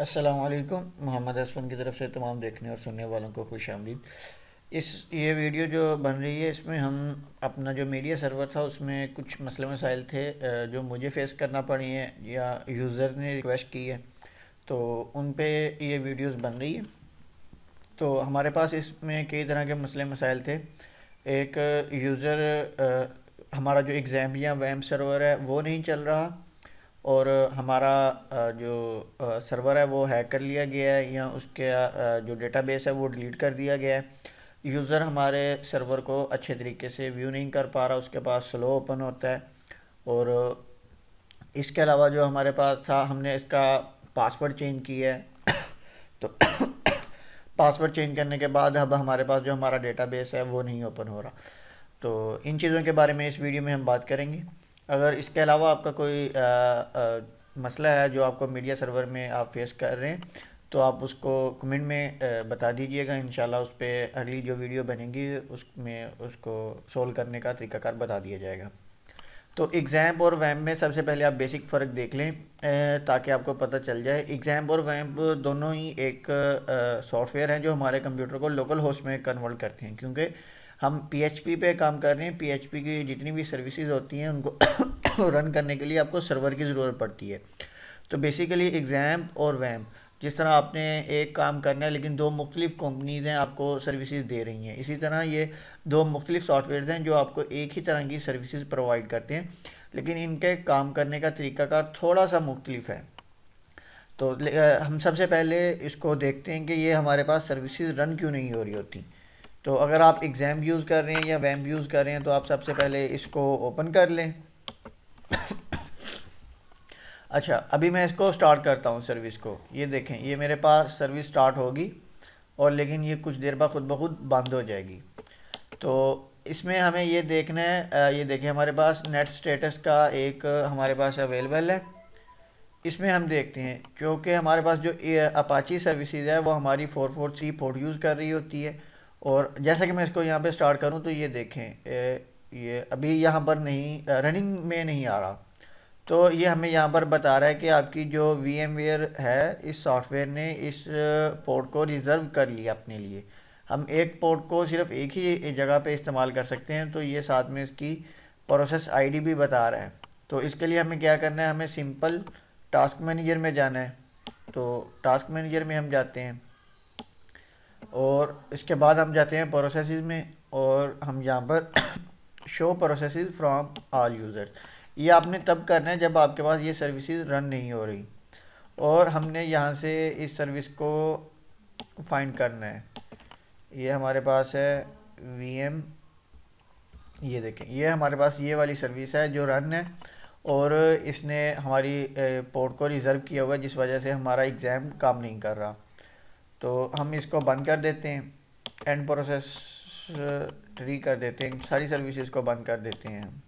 अस्सलामुअलैकुम। मोहम्मद असफ़न की तरफ से तमाम देखने और सुनने वालों को खुश आमदीद। ये वीडियो जो बन रही है इसमें हम अपना जो मीडिया सर्वर था उसमें कुछ मसले मसाइल थे जो मुझे फ़ेस करना पड़ी हैं या यूज़र ने रिक्वेस्ट की है, तो उन पे ये वीडियोस बन रही है। तो हमारे पास इसमें कई तरह के मसले मसाइल थे। एक हमारा जो एग्ज़ाम या वैम सर्वर है वो नहीं चल रहा, और हमारा जो सर्वर है वो हैक कर लिया गया है या उसके जो डेटाबेस है वो डिलीट कर दिया गया है। यूज़र हमारे सर्वर को अच्छे तरीके से व्यू नहीं कर पा रहा, उसके पास स्लो ओपन होता है। और इसके अलावा जो हमारे पास था, हमने इसका पासवर्ड चेंज किया है। तो पासवर्ड चेंज करने के बाद अब हमारे पास जो हमारा डेटाबेस है वो नहीं ओपन हो रहा। तो इन चीज़ों के बारे में इस वीडियो में हम बात करेंगे। अगर इसके अलावा आपका कोई मसला है जो आपको मीडिया सर्वर में आप फेस कर रहे हैं, तो आप उसको कमेंट में बता दीजिएगा। इंशाल्लाह उस पर अगली जो वीडियो बनेगी उसमें उसको सोल्व करने का तरीकाकार बता दिया जाएगा। तो एग्ज़ैम्प और वैम्प में सबसे पहले आप बेसिक फ़र्क देख लें ताकि आपको पता चल जाए। एग्ज़ैम्प और वैम्प दोनों ही एक सॉफ्टवेयर हैं जो हमारे कंप्यूटर को लोकल होस्ट में कन्वर्ट करते हैं, क्योंकि हम पीएचपी पे काम कर रहे हैं। पीएचपी की जितनी भी सर्विसेज होती हैं उनको रन करने के लिए आपको सर्वर की ज़रूरत पड़ती है। तो बेसिकली एग्ज़ैम्प और वैम्प, जिस तरह आपने एक काम करना है लेकिन दो मुख्तलिफ कंपनीज हैं आपको सर्विसेज दे रही हैं, इसी तरह ये दो मुख्तलिफ सॉफ्टवेयर हैं जो आपको एक ही तरह की सर्विसेज प्रोवाइड करते हैं, लेकिन इनके काम करने का तरीकाकार थोड़ा सा मुख्तलिफ है। तो हम सबसे पहले इसको देखते हैं कि ये हमारे पास सर्विसेज रन क्यों नहीं हो रही होती। तो अगर आप एग्ज़ाम यूज़ कर रहे हैं या वैम्प यूज़ कर रहे हैं तो आप सबसे पहले इसको ओपन कर लें। अच्छा, अभी मैं इसको स्टार्ट करता हूँ सर्विस को। ये देखें, ये मेरे पास सर्विस स्टार्ट होगी और लेकिन ये कुछ देर बाद खुद ब खुद बंद हो जाएगी। तो इसमें हमें ये देखना है, ये देखें हमारे पास नेट स्टेटस का एक हमारे पास अवेलेबल है। इसमें हम देखते हैं क्योंकि हमारे पास जो अपाची सर्विसेज है वो हमारी 443 पोर्ट यूज़ कर रही होती है। और जैसा कि मैं इसको यहाँ पे स्टार्ट करूँ तो ये देखें, ये अभी यहाँ पर नहीं, रनिंग में नहीं आ रहा। तो ये हमें यहाँ पर बता रहा है कि आपकी जो VMware है, इस सॉफ्टवेयर ने इस पोर्ट को रिज़र्व कर लिया अपने लिए। हम एक पोर्ट को सिर्फ एक ही जगह पे इस्तेमाल कर सकते हैं, तो ये साथ में इसकी प्रोसेस आईडी भी बता रहा है। तो इसके लिए हमें क्या करना है, हमें सिंपल टास्क मैनेजर में जाना है। तो टास्क मैनेजर में हम जाते हैं और इसके बाद हम जाते हैं प्रोसेसेस में, और हम यहाँ पर show processes from all users, ये आपने तब करना है जब आपके पास ये सर्विसेज रन नहीं हो रही। और हमने यहाँ से इस सर्विस को फाइंड करना है। ये हमारे पास है VM, ये देखें ये हमारे पास ये वाली सर्विस है जो रन है, और इसने हमारी पोर्ट को रिज़र्व किया हुआ है, जिस वजह से हमारा एग्ज़ाम काम नहीं कर रहा। तो हम इसको बंद कर देते हैं, एंड प्रोसेस ट्री कर देते हैं, सारी सर्विसेज को बंद कर देते हैं।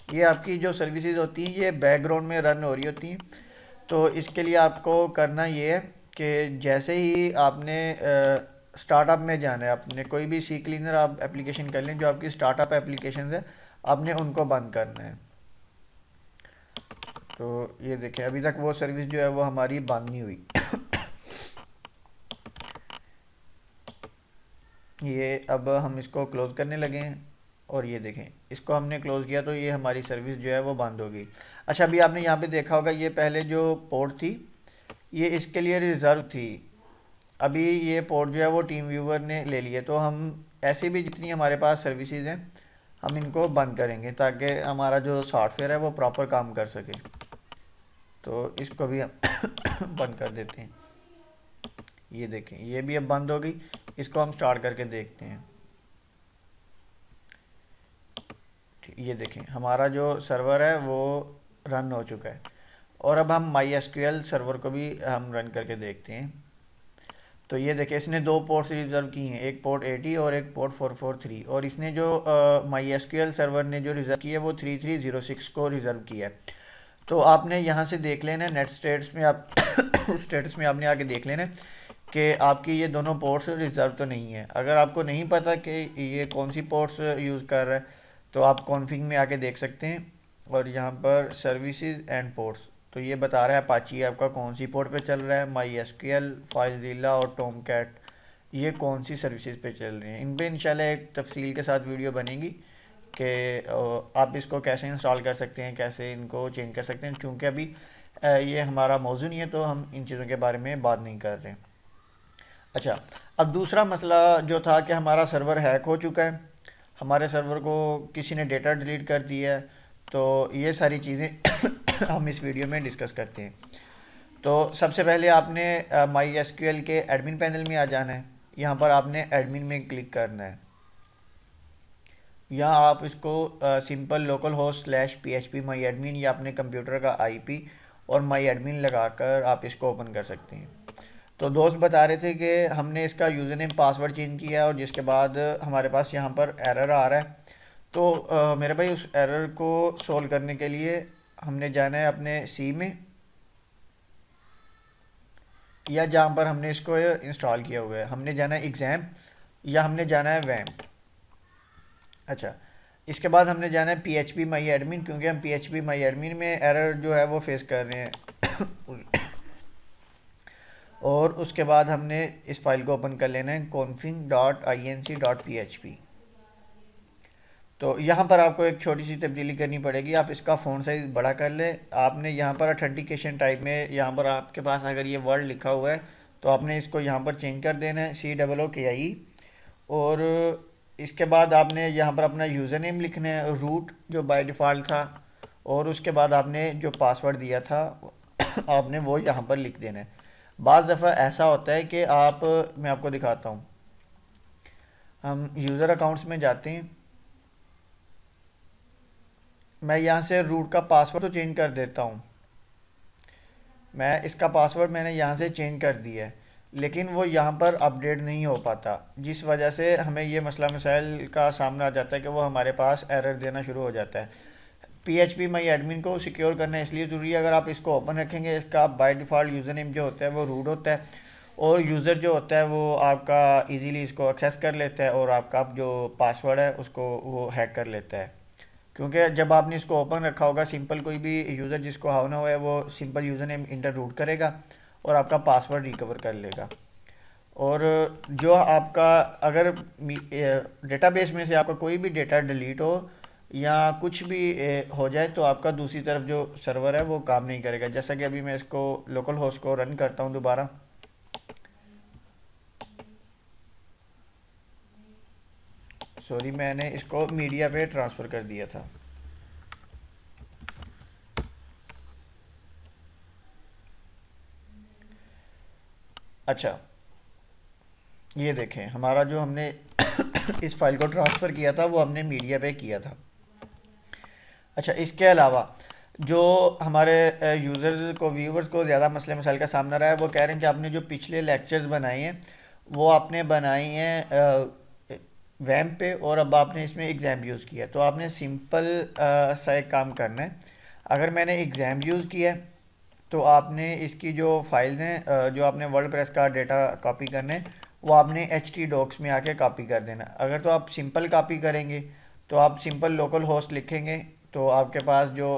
ये आपकी जो सर्विसेज होती हैं ये बैकग्राउंड में रन हो रही होती हैं। तो इसके लिए आपको करना ये है कि जैसे ही आपने स्टार्टअप में जाना है, आपने कोई भी सी क्लीनर आप एप्लीकेशन कर लें, जो आपकी स्टार्टअप एप्लीकेशन है आपने उनको बंद करना है। तो ये देखें अभी तक वो सर्विस जो है वो हमारी बंद नहीं हुई। ये अब हम इसको क्लोज़ करने लगे हैं, और ये देखें इसको हमने क्लोज़ किया तो ये हमारी सर्विस जो है वो बंद हो गई। अच्छा, अभी आपने यहाँ पे देखा होगा ये पहले जो पोर्ट थी ये इसके लिए रिज़र्व थी, अभी ये पोर्ट जो है वो टीम व्यूवर ने ले लिए। तो हम ऐसे भी जितनी हमारे पास सर्विसेज हैं हम इनको बंद करेंगे ताकि हमारा जो सॉफ्टवेयर है वो प्रॉपर काम कर सके। तो इसको भी हम बंद कर देते हैं। ये देखें ये भी अब बंद हो गई। इसको हम स्टार्ट करके देखते हैं। ये देखें हमारा जो सर्वर है वो रन हो चुका है, और अब हम MySQL सर्वर को भी हम रन करके देखते हैं। तो ये देखें इसने दो पोर्ट्स रिज़र्व की हैं, एक पोर्ट 80 और एक पोर्ट 443, और इसने जो MySQL सर्वर ने जो रिज़र्व की है वो 3306 को रिज़र्व किया है। तो आपने यहाँ से देख लेना है नेट स्टेटस में, आप स्टेटस में आपने आके देख लेना है कि आपकी ये दोनों पोर्ट्स रिज़र्व तो नहीं है। अगर आपको नहीं पता कि ये कौन सी पोर्ट्स यूज़ कर रहा है तो आप कॉन्फ़िग में आके देख सकते हैं, और यहाँ पर सर्विसेज एंड पोर्ट्स तो ये बता रहा है अपाची आपका कौन सी पोर्ट पे चल रहा है, माई एसक्यूएल, फाइलज़िला और टॉमकैट ये कौन सी सर्विसेज पे चल रही हैं। इन पे इंशाल्लाह एक तफसील के साथ वीडियो बनेगी कि आप इसको कैसे इंस्टॉल कर सकते हैं, कैसे इनको चेंज कर सकते हैं। क्योंकि अभी ये हमारा मौजू नहीं है तो हम इन चीज़ों के बारे में बात नहीं कर रहे। अच्छा, अब दूसरा मसला जो था कि हमारा सर्वर हैक हो चुका है, हमारे सर्वर को किसी ने डेटा डिलीट कर दिया है। तो ये सारी चीज़ें हम इस वीडियो में डिस्कस करते हैं। तो सबसे पहले आपने माई एसक्यूएल के एडमिन पैनल में आ जाना है। यहाँ पर आपने एडमिन में क्लिक करना है। यहाँ आप इसको simple local host slash PHP माई एडमिन या अपने कंप्यूटर का IP और माई एडमिन लगाकर आप इसको ओपन कर सकते हैं। तो दोस्त बता रहे थे कि हमने इसका यूज़र नेम पासवर्ड चेंज किया और जिसके बाद हमारे पास यहाँ पर एरर आ रहा है। तो मेरे भाई उस एरर को सोल्व करने के लिए हमने जाना है अपने सी में या जहाँ पर हमने इसको इंस्टॉल किया हुआ है, हमने जाना है एग्ज़ाम या हमने जाना है वैम्प। अच्छा, इसके बाद हमने जाना है PHP माई एडमिन, क्योंकि हम PHP माई एडमिन में एरर जो है वो फेस कर रहे हैं। और उसके बाद हमने इस फाइल को ओपन कर लेना है config.inc.php। तो यहाँ पर आपको एक छोटी सी तब्दीली करनी पड़ेगी, आप इसका फ़ॉन्ट साइज़ बड़ा कर ले। आपने यहाँ पर ऑथेंटिकेशन टाइप में यहाँ पर आपके पास अगर ये वर्ड लिखा हुआ है तो आपने इसको यहाँ पर चेंज कर देना है COOKIE। और इसके बाद आपने यहाँ पर अपना यूज़र नेम लिखना है, रूट जो बाय डिफ़ॉल्ट था, और उसके बाद आपने जो पासवर्ड दिया था आपने वो यहाँ पर लिख देना है। बाज़ दफ़ा ऐसा होता है कि मैं आपको दिखाता हूँ। हम यूज़र अकाउंट्स में जाते हैं, मैं यहाँ से रूट का पासवर्ड तो चेंज कर देता हूँ। मैं इसका पासवर्ड मैंने यहाँ से चेंज कर दिया है, लेकिन वो यहाँ पर अपडेट नहीं हो पाता, जिस वजह से हमें ये मसला मसाइल का सामना आ जाता है कि वो हमारे पास एरर देना शुरू हो जाता है। PHP माई एडमिन को सिक्योर करना इसलिए ज़रूरी है, अगर आप इसको ओपन रखेंगे इसका बाय डिफ़ॉल्ट यूज़र नेम जो होता है वो रूट होता है और यूज़र जो होता है वो आपका इजीली इसको एक्सेस कर लेता है और आपका जो पासवर्ड है उसको वो हैक कर लेता है। क्योंकि जब आपने इसको ओपन रखा होगा, सिंपल कोई भी यूज़र जिसको हाव ना हुआ है वो सिंपल यूज़र नेम इंटर रूट करेगा और आपका पासवर्ड रिकवर कर लेगा। और जो आपका अगर डेटाबेस में से आपका कोई भी डेटा डिलीट हो या कुछ भी हो जाए तो आपका दूसरी तरफ जो सर्वर है वो काम नहीं करेगा। जैसा कि अभी मैं इसको लोकल होस्ट को रन करता हूँ दोबारा, सॉरी मैंने इसको मीडिया पे ट्रांसफ़र कर दिया था। अच्छा, ये देखें हमारा जो हमने इस फाइल को ट्रांसफ़र किया था वो हमने मीडिया पे किया था। अच्छा, इसके अलावा जो हमारे यूज़र्स को व्यूवर्स को ज़्यादा मसले मसाइल का सामना रहा है, वो कह रहे हैं कि आपने जो पिछले लेक्चर्स बनाए हैं वो आपने बनाए हैं वैम्प पे और अब आपने इसमें एग्ज़ाम यूज़ किया। तो आपने सिंपल सा एक काम करना है। अगर मैंने एग्ज़ाम यूज़ किया तो आपने इसकी जो फाइल्स हैं जो आपने वर्डप्रेस का डेटा कॉपी करने वो आपने HT docs में आके कॉपी कर देना। अगर तो आप सिंपल कॉपी करेंगे तो आप सिंपल लोकल होस्ट लिखेंगे तो आपके पास जो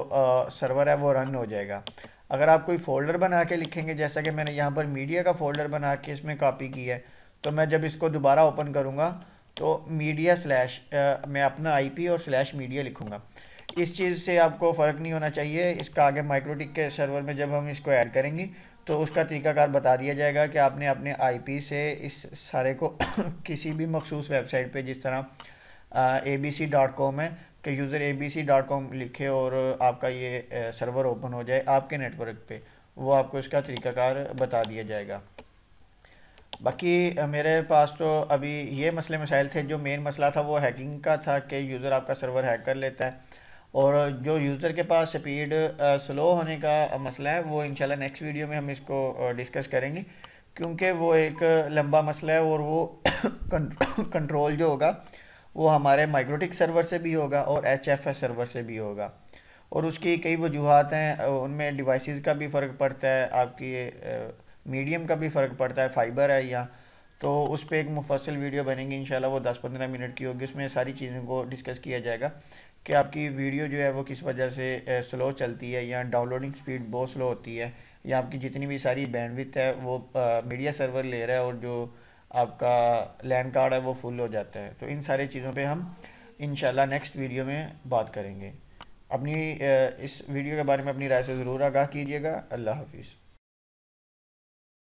सर्वर है वो रन हो जाएगा। अगर आप कोई फ़ोल्डर बना के लिखेंगे, जैसा कि मैंने यहाँ पर मीडिया का फ़ोल्डर बना के इसमें कॉपी किया है, तो मैं जब इसको दोबारा ओपन करूँगा तो मीडिया स्लैश मैं अपना IP और स्लैश मीडिया लिखूँगा। इस चीज़ से आपको फ़र्क नहीं होना चाहिए। इसका आगे माइक्रोटिक के सर्वर में जब हम इसको ऐड करेंगे तो उसका तरीकाकार बता दिया जाएगा कि आपने अपने IP से इस सारे को किसी भी मखसूस वेबसाइट पे, जिस तरह abc.com है कि यूज़र abc.com लिखे और आपका ये सर्वर ओपन हो जाए आपके नेटवर्क पे, वो आपको इसका तरीकाकार बता दिया जाएगा। बाकी मेरे पास तो अभी ये मसले मसाइल थे। जो मेन मसला था वो हैकिंग का था कि यूज़र आपका सर्वर हैक कर लेता है, और जो यूज़र के पास स्पीड स्लो होने का मसला है वो इंशाल्लाह नेक्स्ट वीडियो में हम इसको डिस्कस करेंगे, क्योंकि वो एक लंबा मसला है और वो कंट्रोल जो होगा वो हमारे माइक्रोटिक सर्वर से भी होगा और HFS सर्वर से भी होगा, और उसकी कई वजूहात हैं। उनमें डिवाइसेस का भी फ़र्क पड़ता है, आपकी मीडियम का भी फ़र्क पड़ता है, फाइबर है या, तो उस पर एक मुफस्सल वीडियो बनेगी इंशाल्लाह, वो 10-15 मिनट की होगी। उसमें सारी चीज़ों को डिस्कस किया जाएगा कि आपकी वीडियो जो है वो किस वजह से स्लो चलती है, या डाउनलोडिंग स्पीड बहुत स्लो होती है, या आपकी जितनी भी सारी बैंडविड्थ है वो मीडिया सर्वर ले रहा है और जो आपका लैन कार्ड है वो फुल हो जाता है। तो इन सारी चीज़ों पे हम इंशाल्लाह नेक्स्ट वीडियो में बात करेंगे। अपनी इस वीडियो के बारे में अपनी राय से ज़रूर आगाह कीजिएगा। अल्लाह हाफिज़।